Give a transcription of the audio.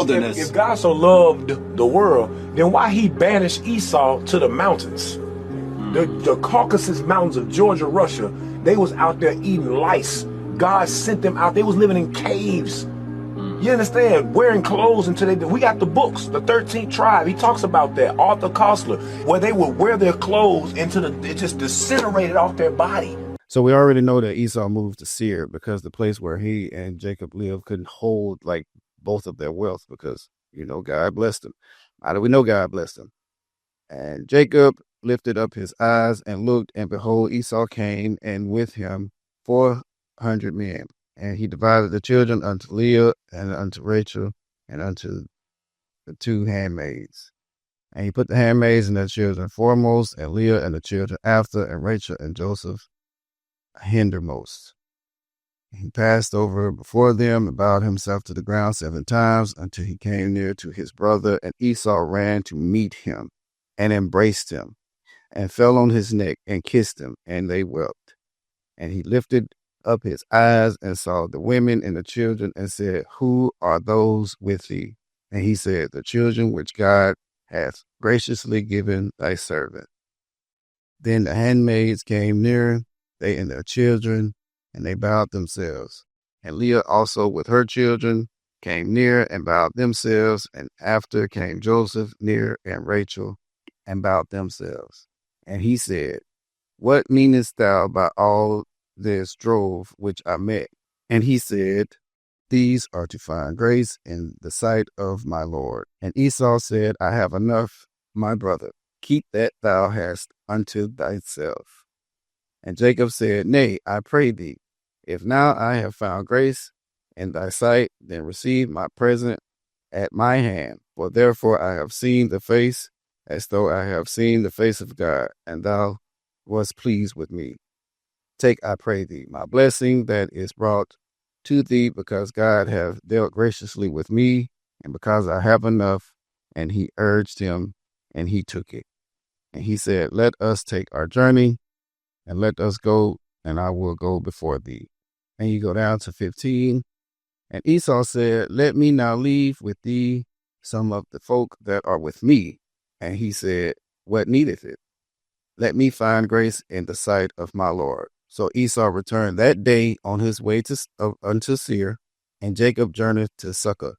wilderness. If God so loved the world, then why he banished Esau to the mountains? The Caucasus Mountains of Georgia, Russia, they was out there eating lice. God sent them out. They was living in caves. You understand? Wearing clothes until we got the books, the 13th tribe. He talks about that, Arthur Koestler, where they would wear their clothes it just disintegrated off their body. So we already know that Esau moved to Seir because the place where he and Jacob lived couldn't hold like both of their wealth because, God blessed them. How do we know God blessed them? And Jacob lifted up his eyes and looked, and behold, Esau came, and with him 400 men. And he divided the children unto Leah and unto Rachel and unto the two handmaids. And he put the handmaids and their children foremost, and Leah and the children after, and Rachel and Joseph hindermost. And he passed over before them and bowed himself to the ground 7 times until he came near to his brother. And Esau ran to meet him and embraced him and fell on his neck and kissed him, and they wept. And he lifted up his eyes and saw the women and the children and said, Who are those with thee? And he said, The children which God hath graciously given thy servant. Then the handmaids came near, they and their children, and they bowed themselves. And Leah also with her children came near and bowed themselves. And after came Joseph near and Rachel and bowed themselves. And he said, What meanest thou by all this drove which I met? And he said, These are to find grace in the sight of my Lord. And Esau said, I have enough, my brother. Keep that thou hast unto thyself. And Jacob said, Nay, I pray thee, if now I have found grace in thy sight, then receive my present at my hand. For therefore I have seen the face as though I have seen the face of God, and thou wast pleased with me. Take, I pray thee, my blessing that is brought to thee, because God hath dealt graciously with me, and because I have enough. And he urged him, and he took it. And he said, Let us take our journey, and let us go, and I will go before thee. And you go down to 15. And Esau said, Let me now leave with thee some of the folk that are with me. And he said, What needeth it? Let me find grace in the sight of my Lord. So Esau returned that day on his way unto Seir, and Jacob journeyed to Succoth.